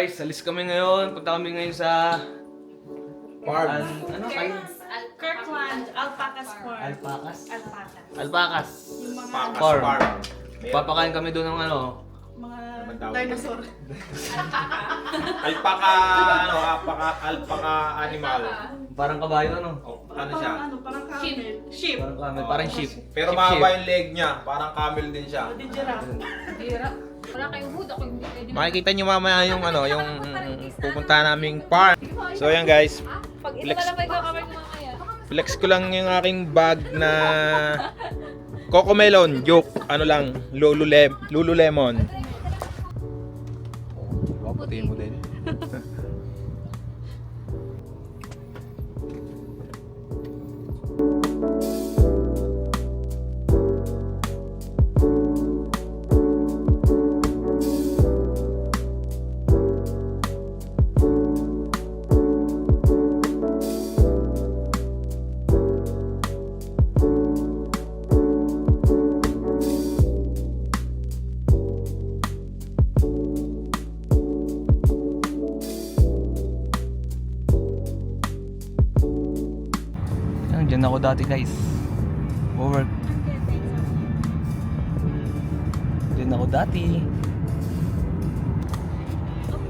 guys, alis kami ngayon. Punta kami ngayon sa... Farm. Ano? Kirkland, Alpacas Farm. Alpacas? Alpacas. Alpacas. Yung mga Farm. Farm. Papakain kami doon ng ano. mga Tawag. dinosaur. Alpaca, alpaca animal. Parang kabayo ano. Ano siya? Parang camel. Sheep. Parang camel, parang sheep. Pero Sheep, mahaba sheep. yung leg niya, parang camel din siya. O, di giraffe. Hirap. Wala kayong hood, ako hindi pwede. Makikita niyo mamaya yung ano, yung pupunta naming farm. So ayan guys, Pag ito flex. na lang pa ikaw kamay ko mamaya. flex ko lang yung aking bag na Cocomelon, joke, ano lang, Lululemon. Oh, putiin mo din. Yan, dyan ako dati guys. Work. Dyan ako dati.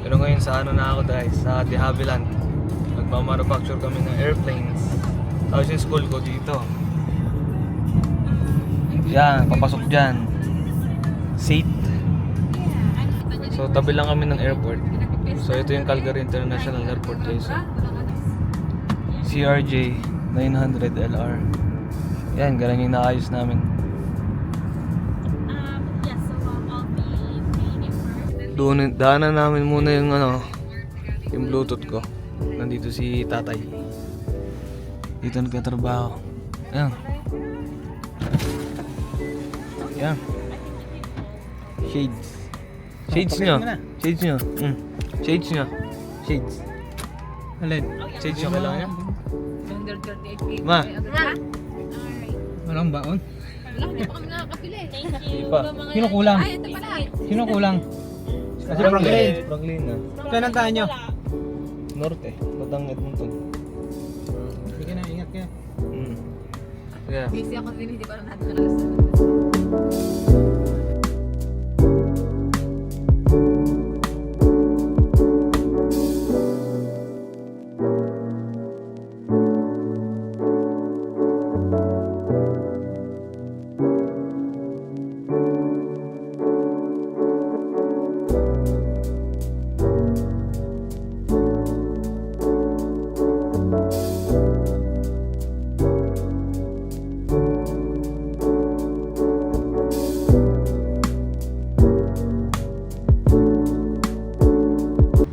Pero ngayon sa ano na ako guys, sa De Havilland. Nagmamanufacture kami ng airplanes. Tapos yung school ko dito. Yan, papasok dyan. Seat. So tabi lang kami ng airport. So ito yung Calgary International Airport guys. CRJ 900 LR. Yan, ganun yung naayos namin. Doon, daanan namin muna yung ano, yung Bluetooth ko. Nandito si tatay. Dito nagtatrabaho. Ayan. Yan. Shades. Shades nyo. Shades nyo. Shades nyo. Shades. Alin? Shades nyo kailangan yan? Under 38K. Ma. Walang baon? Wala, hindi pa kami nakakapili. Hindi pa. Sino kulang? Ay, ito pala. Sino kulang? Kasi Franklin. Franklin na. Saan ang tahan nyo? Norte. Batangit mo to. Sige na, ingat kayo. Yeah. Busy ako din, hindi pa rin natin nalasan.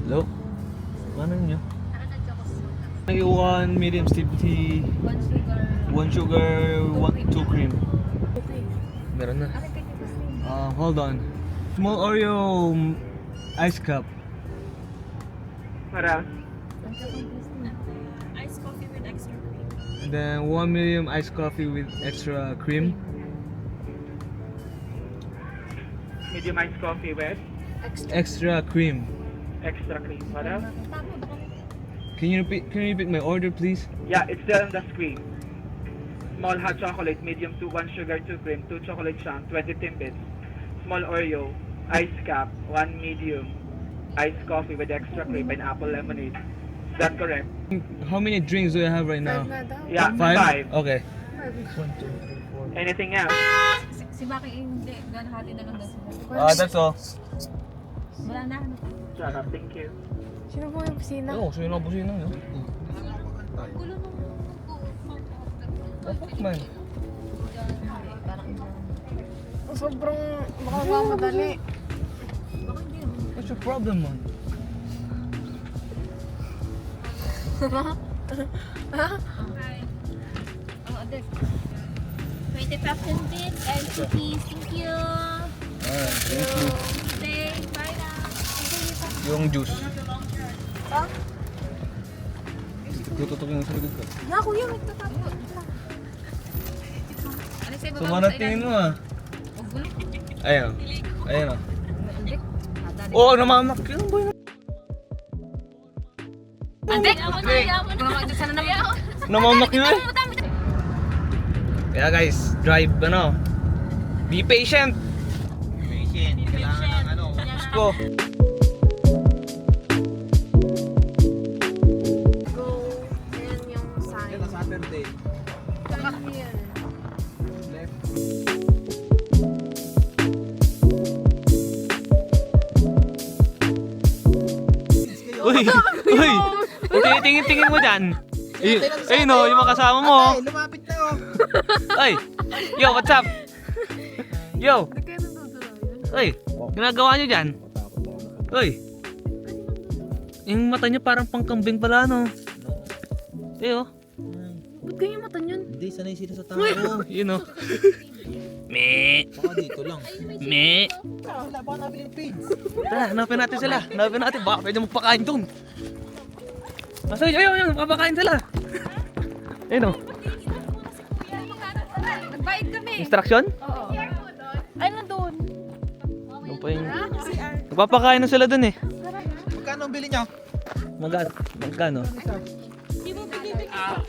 Hello? Paano nyo? May 1 medium steep tea, One 1 sugar. sugar, 2 cream. Okay. Meron na. Ano kayo gusto? Hold on. Small Oreo ice cup. Para? Iced coffee with extra cream. And then 1 medium iced coffee with extra cream. Medium iced coffee with Extra cream. extra cream. What else? Can you repeat my order please? Yeah, it's there on the screen. Small hot chocolate, medium 2, 1 sugar, 2 cream, 2 chocolate chunk, 20 timbits. Small Oreo, ice cap, 1 medium iced coffee with extra cream, pineapple lemonade. Is that correct? How many drinks do I have right now? Yeah, 5? Okay. Anything else? Si Maki, hindi. Ganahati na lang daw sila. That's all. Wala na. Shut up, thank you. Sino po yung pisina? Oo, sino ang busina nyo? Gulo nung Man. Sobrang makakamadali. Baka hindi naman. What's your problem man? Oh, Ade. 25 centimes and cookies. Thank you. Alright, thank you. Stay. Bye na. Yung juice. Tututukin mo sa likod ko. Na, kuya, magtatapo. Ano sa'yo ba? Sumanat tingin mo ah. Huwag gulo. Ayan. Ayan ah. Hindi. Nadali. Oo, namamak. Kailan ba yun? Ante! Ako naman, sana naman. Namamak yun eh. Kaya guys, drive ano. Be patient. Patient. Kailangan ng ano, utos ko. Yan yung sign. Yan, Saturday. Here. Uy! Uy! Tingin-tingin mo dyan. Ay no, yung mga kasama mo. Ay, lumapit na oh. Ay! Yo, what's up? Yo! Kaya nandudura yun. Uy! Ginagawa nyo dyan? Uy! Yung mata niya parang pangkambing pala no. Eh oh. Ba't ganyan mata niyan? Hindi, sanay sila sa tao. Yun oh. Me! Baka dito lang. Me! Wala, baka nabili yung page. Tara, hanapin natin sila. Hanapin natin. Baka pwede magpakain doon. Masa yun, magpapakain sila. Ayun o. Nagbayad kami. Instruction? Oo. Ay, nandun. Doon pa yung... Magpapakain na sila doon eh. Magkano ang bili nyo? Magkano?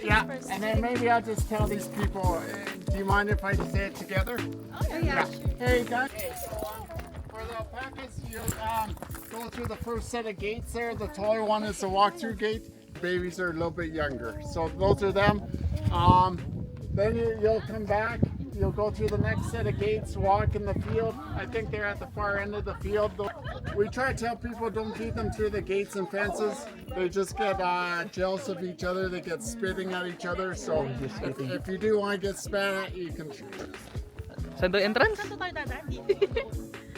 Yeah, and then maybe I'll just tell these people, do you mind if I say it together? Oh, yeah. Here you go. Okay, so for the alpacas, you go through the first set of gates there. The taller one is the walk-through gate. Babies are a little bit younger. So those are them. Then you'll come back. You'll go through the next set of gates, walk in the field. I think they're at the far end of the field. We try to tell people don't feed them through the gates and fences. They just get jealous of each other. They get spitting at each other. So if you do want to get spat at, you can. Saan daw entrance? Saan tayo dadaan?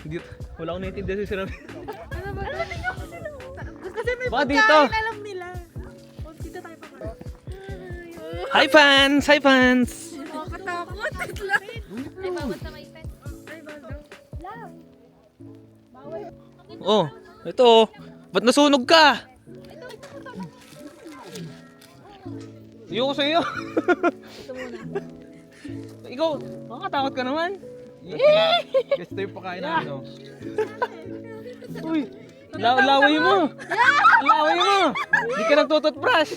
Hindi, wala akong naiintindihan sa sinabi. Ano ba? Kasi may Baka dito. pagkain, alam nila. O, dito tayo pa. Hi fans! Hi fans! Nakakatakot. Ay, bawat na may pen. Oh, ito oh. Ba't nasunog ka? Ayoko sa iyo. Ikaw, makakatakot ka naman. Gusto yung pakain namin, no? Uy, laway mo. Laway mo. Hindi ka nagtututbrush.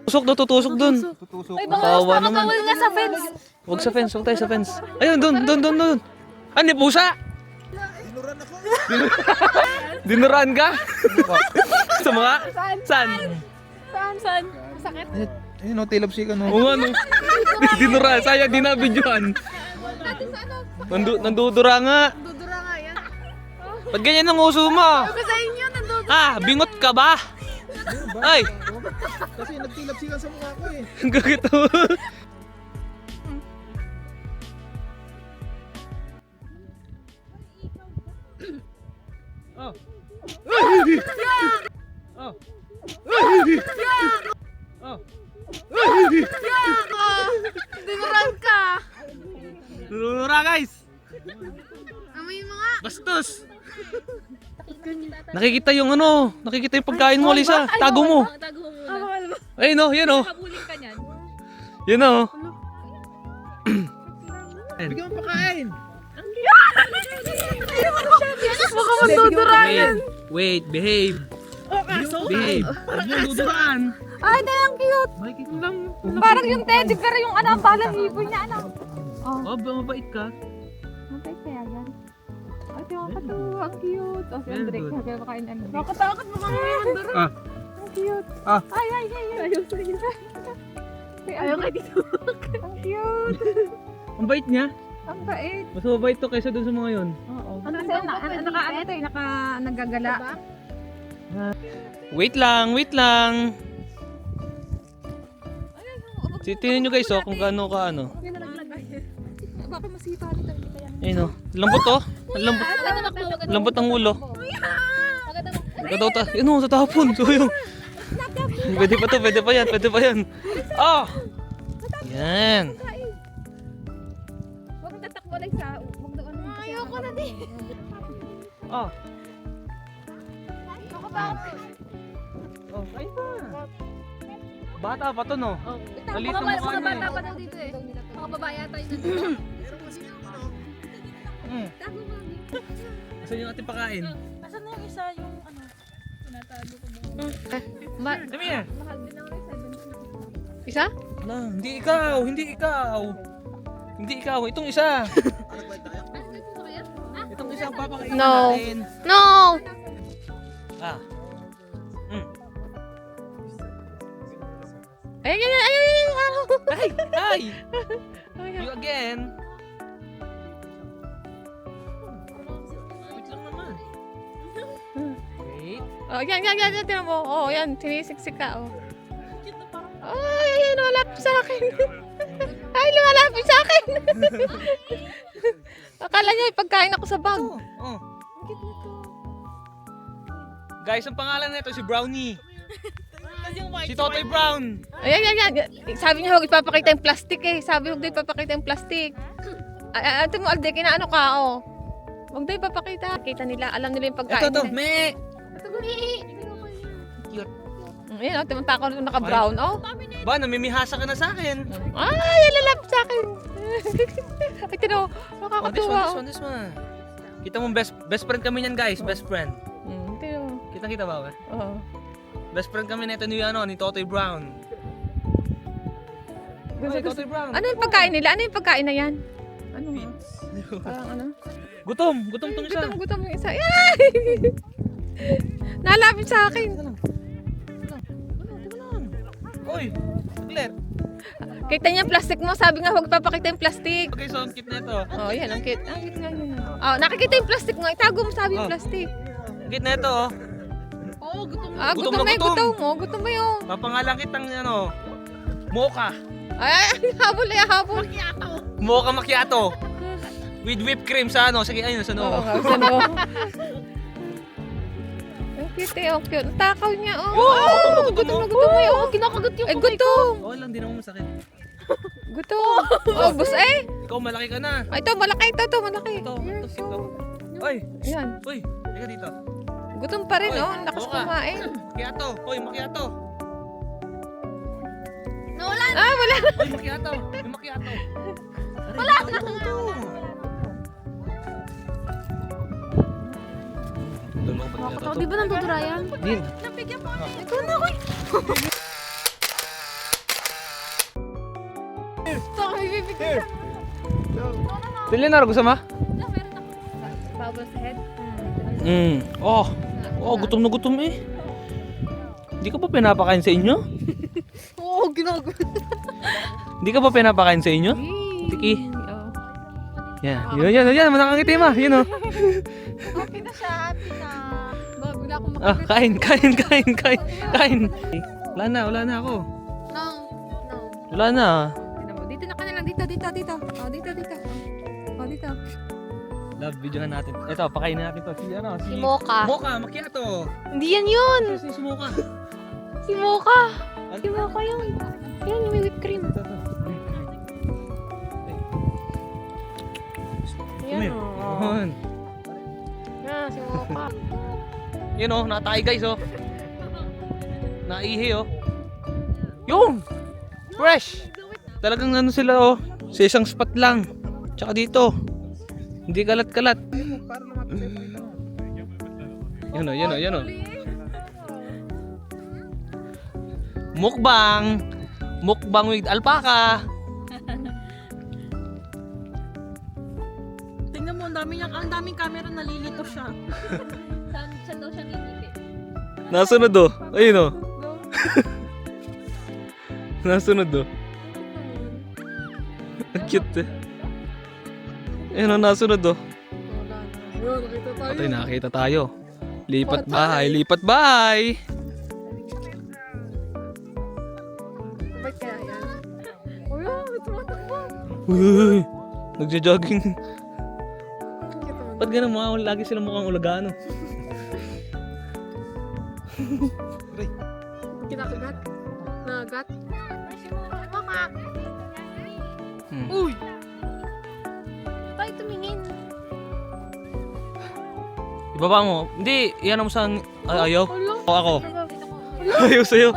Tusok daw, tutusok dun. Tutusok. Kawawa naman. Bawal nga sa fence. Huwag sa fence, huwag tayo sa fence. Ayun, dun. Ano, pusa? Dinuran ako. Dinuraan ka? Sa mga? Saan? Saan? Masakit. Ayun, no, tilapsi ka, no. Oo ano? Dinuraan, sayang di na-videoan. Nandudura nga. Dudura nga yan. Ba't ganyan ang uso mo? Ako sa inyo, nandudura. Ah, bingot ka ba? Ay, Kasi nagtilapsi ka sa mukha ko eh. ang gagito. Oh. Oh. Oh. Dinuran ka. Nurura guys. Amoy mga. Bastos. Nakikita yung ano, nakikita yung pagkain mo, Lisa. Tago mo. Tago mo muna. Ayun no, yan oh. Habulin ka niyan. Yan oh. Bigyan mo pakain. Baka magdudura yan. Wait, behave. Behave. Huwag mo duduraan. Ay, ang cute. Parang yung teddy bear yung ano, balang ibon niya, ano. Oh, mabait ka. Mabait kaya yan. Ay, nakakatuwa. Ang cute. O, si Yan, Andre. good. Kaya makain Andre. Nakatakot mo kami yung duro. Ah. Ang cute. Ah. Ay. Ayaw sa'yo. Ayaw kay dito. Ang cute. Ang bait niya. Ang bait. Mas mabait to kaysa dun sa mga yun. Oo. Ano kasi, nagagala. Wait lang. Tingnan nyo guys oh, kung gaano ka ano. Baka masipa dito. Ayun oh. Lambot oh. Ang lambot. Lambot ng ulo. Maganda ta. Yun oh, tatapon. So yun. Pwede pa yan. Oh! Yan. Huwag mong tatakbo lang sa... Huwag doon. Ayoko na din. Oh. Oh, ayun pa. Bata pa to no. Maliit na mukha Mga niya bata pa daw dito eh. Mga babae ata yun nandito. eh. Tago mo. Saan yung ating pakain? Asan na yung isa yung ano? Come here. Isa? Na, hindi ikaw, hindi ikaw. Hindi ikaw, itong isa. Itong isa ang papakainin No. natin. No! Ah. Ayan. Ay! Ay! You again. Wait lang naman. Wait. Oh, yan. Tingnan mo. Oh, yan. Sinisiksik ka, oh. Ay, ayan, lumalapit sa akin. Ay, lumalapit sa akin. Akala niya, pagkain ako sa bag. Oh. Guys, ang pangalan nito si Brownie. Si Totoy Brown. Ayan. Sabi niya, huwag ipapakita yung plastic eh. Sabi, huwag daw ipapakita yung plastic. Ate mo, Alde, kinaano ka, oh. Huwag daw ipapakita. Kita nila, alam nila yung pagkain Ito, nila. me. Ayan, oh, tumutako na naka-brown, oh. Ba, namimihasa ka na sa akin. Ay, lalapit sa akin. Ay, tino, Oh, this nakakatuwa. one. Kita mo, best friend kami niyan, guys. Best friend. Tino, Kita ba? oh. Best friend kami nito ni Totoy Brown. Ay, Totoy Brown. Ano yung pagkain nila? Ano yung pagkain na yan? Ano nga? Parang ano? Gutom tong isa. Gutom yung isa. Yay! Nalapit sa akin. Oy, saglit. Kita niya plastic mo. Sabi nga, huwag papakita yung plastic. Okay, so ang cute na ito. Oh, yan. Ang cute. Ang cute nga yun. Oh, nakikita yung plastic mo. Itago mo sabi yung Oh. plastic. Ang cute na ito, oh. Gutom na mo yung gutom. gutom mo. Gutom mo yung. Papangalan kitang, mocha. Ay, habol. Mocha macchiato. With whipped cream sa Sige, ayun, sa Oo, noo. ano. Ang cute eh. Ang cute. Takaw niya. Oh, gutom mo yun. Kinakagat yung kamay ko. Oh, lang, di naman masakit. Gutom. Oh, bus eh. Ikaw, malaki ka na. Ay, ito, malaki. Ito, malaki. Ito. Oy, Ayan. uy, halika dito. Gutom pa rin, Oy, oh. Lakas buka. kumain. Macchiato. Oy, macchiato. Ah, wala. Oy, macchiato. Yung macchiato. Wala na. Di ba nandudurayan? Din. Ikaw na ako. Ito, may bibigyan. Dili na, gusto ma? Bubble sa head. Oh, gutom na gutom eh. Hindi ka pa pinapakain sa inyo? Oo, ginagawa. Hindi ka pa pinapakain sa inyo? Tiki. Oh. Yan, manakangiti ma. Yun oh. Happy na siya, happy na. Ba, bigla akong Ah, kain. Wala na ako. No. Wala na. Dito na ka na lang. Dito. Oh, dito. Oh, dito. Love, videohan natin. Ito, pakainin natin to. Si Mocha. Mocha, macchiato. Hindi yan yun. Si Mocha. Si Mocha. Si Mocha yun. Yan, may whipped cream. Yan, oh. Yun. Yan, si Mocha. Yun oh, natay guys oh. Naihi oh. Yung! Fresh! Talagang ano sila oh. Sa isang spot lang. Tsaka dito. Hindi kalat-kalat. Yan oh. Mukbang with alpaca. Tingnan mo, ang daming camera, nalilito siya. Saan daw siya nilipit? Nasunod oh. Ayun oh. Nasunod oh. Ang cute eh. Ayun oh, nasunod oh. Patay, nakakita tayo. Lipat bahay. Ba't kaya yan? Uy, tumatakbo. Uy, nagja-jogging. Ba't ganun mga lagi sila mukhang ulagano? Kinakagat? Nagat? Uy! Bakit tumingin? Ibaba mo. Hindi, iyan mo sa... ayaw. O ako. Ayaw sa'yo.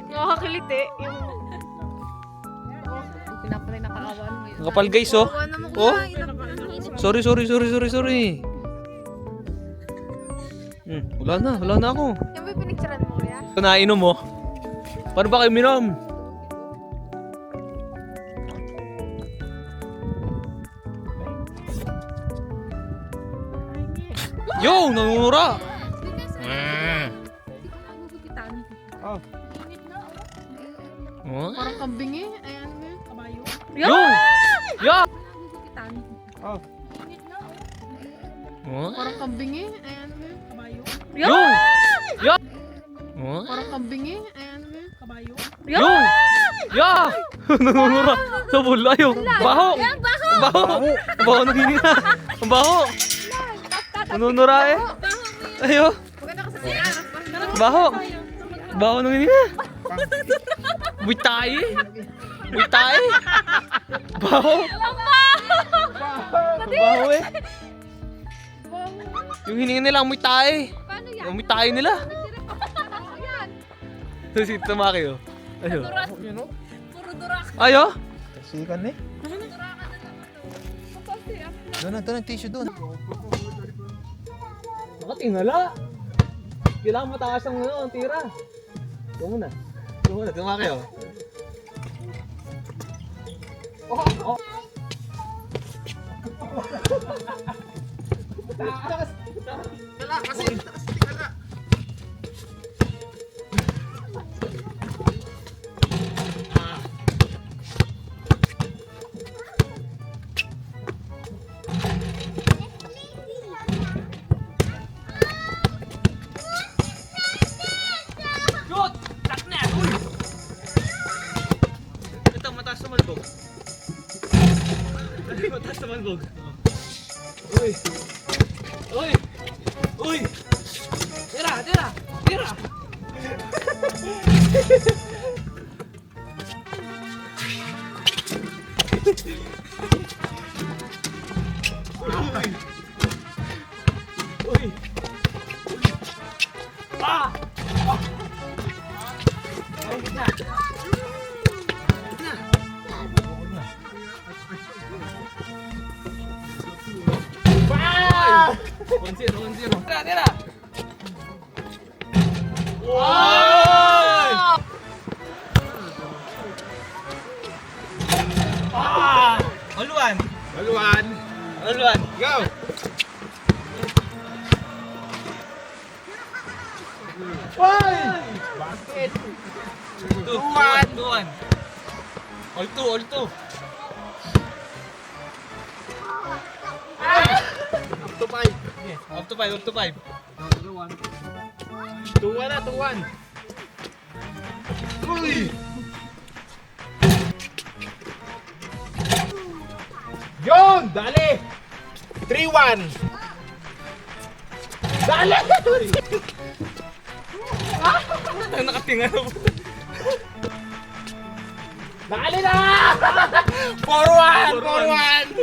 Nakakakiliti. Yung Patay nakaawan ngayon. Ang kapal guys oh. Awan naman Oh. kuya. Ilang Sorry. Wala na ako. Yan ba yung pinicturean mo kuya? Ito nainom mo. Paano ba kayo minom? Yo! Nangunura! Nagugupitan. Oh? Parang kambing eh. Ayan mo. Kabayo. Yo! Yo! Nagugupitan. Oh? Parang kambing eh. Ayan mo. Kabayo. Yo! Yo! Oh? Parang kambing eh. Ayan mo. Kabayo. Yo! Yo! Nangunura! Sa bulayo! Baho! Baho! Baho ng hinina! Ang baho! Nangunura eh! Ayo! Maganda ka sa CR. Baho! Baho ng hinina! Buitay! Buitay! Baho! Baho eh! Yung hininga nila, amoy tae! Paano yan? Amoy tae nila! Yan. Ito si Tamaki oh. Ayo! Puro durak. Ayo! Sikan eh. Doon, tissue doon. Nakatingala! Kailangan mataas ang ang tira. Ito muna. Tamaki oh. Shoot! Lock na! Uy! Ito, mataas na malbog. Mataas na malbog. Uy! Uy! Uy! Tira! Tira! Tira! Uy! Ah! One zero. Tira, tira! Wow! Oluan! Oluan! Go! Two, one. All two. Up to five. 2-1. Uy! Yon! Dali! 3-1. Dali! Ang nakatinga na po. Dali na! 4-1.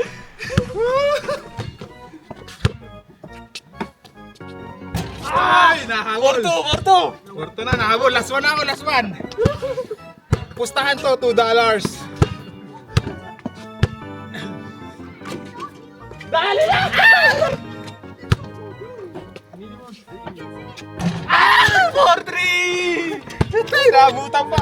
Ay! Nahabol! Porto na, nahabol. Last one. Pustahan to, $2. Dali na! Ah! 4-3! Ay, nabutan pa.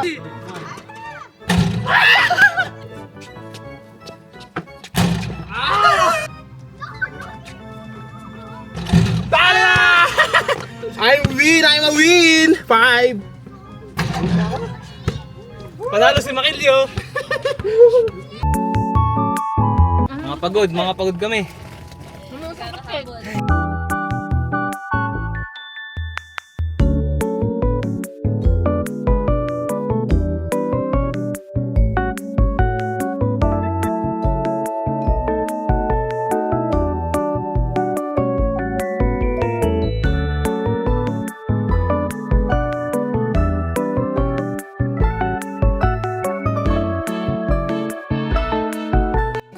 Dali na! I'm a win! 5! Panalo si Makilyo. Mga pagod kami.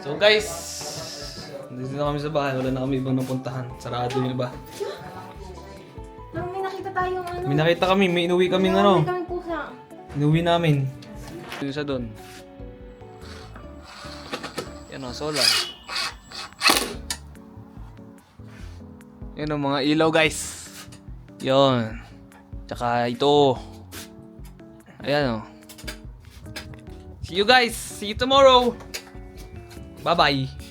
So guys, dito na kami sa bahay. Wala na kami ibang napuntahan. Sarado yung iba. Parang may nakita tayong ano. May nakita kami, may inuwi kami ano. May kaming pusa. Inuwi namin. Yung isa doon. Yan o, solar. Yan o, mga ilaw guys. Yon. Tsaka ito. Ayan o. See you guys. See you tomorrow. Bye-bye.